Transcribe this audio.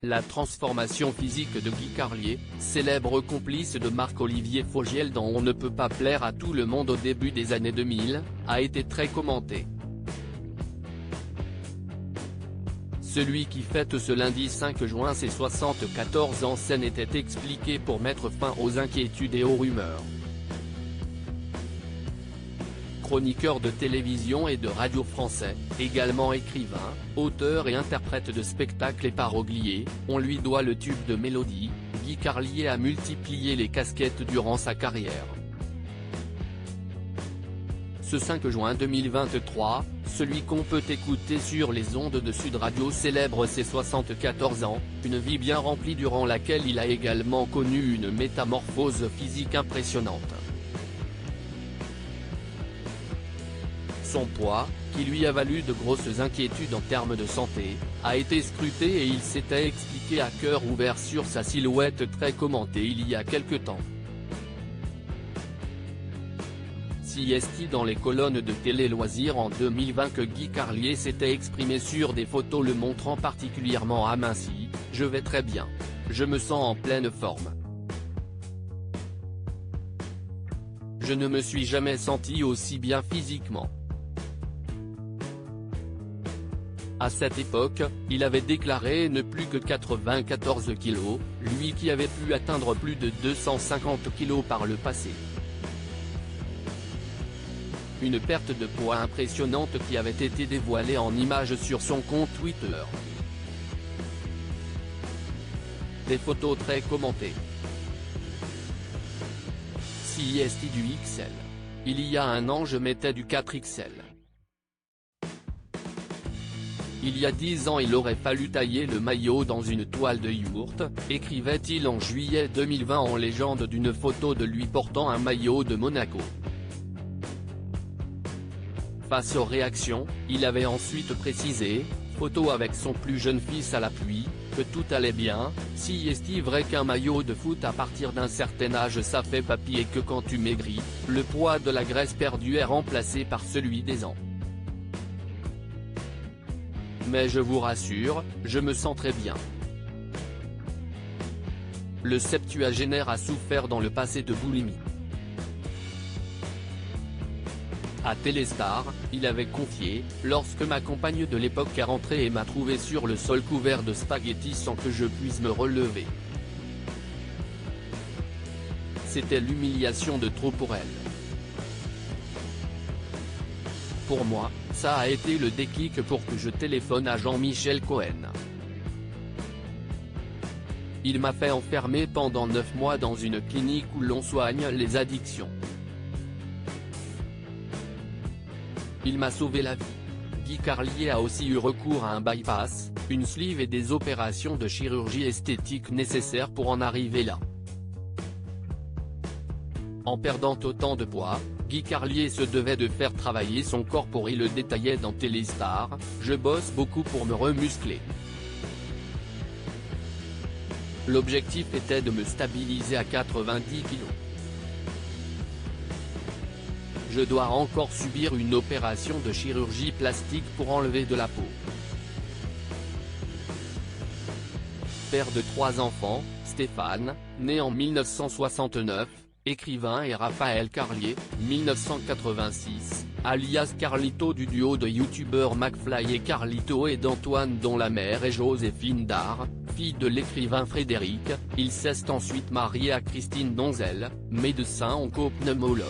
La transformation physique de Guy Carlier, célèbre complice de Marc-Olivier Fogiel dans On ne peut pas plaire à tout le monde au début des années 2000, a été très commentée. Celui qui fête ce lundi 5 juin ses 74 ans scène était expliqué pour mettre fin aux inquiétudes et aux rumeurs. Chroniqueur de télévision et de radio français, également écrivain, auteur et interprète de spectacles et parolier, on lui doit le tube de mélodie. Guy Carlier a multiplié les casquettes durant sa carrière. Ce 5 juin 2023, celui qu'on peut écouter sur les ondes de Sud Radio célèbre ses 74 ans, une vie bien remplie durant laquelle il a également connu une métamorphose physique impressionnante. Son poids, qui lui a valu de grosses inquiétudes en termes de santé, a été scruté et il s'était expliqué à cœur ouvert sur sa silhouette très commentée il y a quelque temps. Si est-il dans les colonnes de Télé Loisirs en 2020 que Guy Carlier s'était exprimé sur des photos le montrant particulièrement aminci, « Je vais très bien. Je me sens en pleine forme. Je ne me suis jamais senti aussi bien physiquement ». À cette époque, il avait déclaré ne plus que 94 kg, lui qui avait pu atteindre plus de 250 kg par le passé. Une perte de poids impressionnante qui avait été dévoilée en images sur son compte Twitter. Des photos très commentées. Si est du XL. Il y a un an je mettais du 4XL. Il y a 10 ans il aurait fallu tailler le maillot dans une toile de yogourt, écrivait-il en juillet 2020 en légende d'une photo de lui portant un maillot de Monaco. Face aux réactions, il avait ensuite précisé, photo avec son plus jeune fils à l'appui, que tout allait bien. Si est-il vrai qu'un maillot de foot à partir d'un certain âge ça fait papy et que quand tu maigris, le poids de la graisse perdue est remplacé par celui des ans. Mais je vous rassure, je me sens très bien. Le septuagénaire a souffert dans le passé de boulimie. À Téléstar, il avait confié, lorsque ma compagne de l'époque est rentrée et m'a trouvé sur le sol couvert de spaghettis sans que je puisse me relever. C'était l'humiliation de trop pour elle. Pour moi, ça a été le déclic pour que je téléphone à Jean-Michel Cohen. Il m'a fait enfermer pendant 9 mois dans une clinique où l'on soigne les addictions. Il m'a sauvé la vie. Guy Carlier a aussi eu recours à un bypass, une sleeve et des opérations de chirurgie esthétique nécessaires pour en arriver là. En perdant autant de poids, Guy Carlier se devait de faire travailler son corps pour il le détaillait dans Téléstar, je bosse beaucoup pour me remuscler. L'objectif était de me stabiliser à 90 kg. Je dois encore subir une opération de chirurgie plastique pour enlever de la peau. Père de 3 enfants, Stéphane, né en 1969, écrivain et Raphaël Carlier, 1986, alias Carlito du duo de youtubeurs McFly et Carlito et d'Antoine dont la mère est Joséphine Dard, fille de l'écrivain Frédéric. Il s'est ensuite marié à Christine Donzel, médecin oncopneumologue.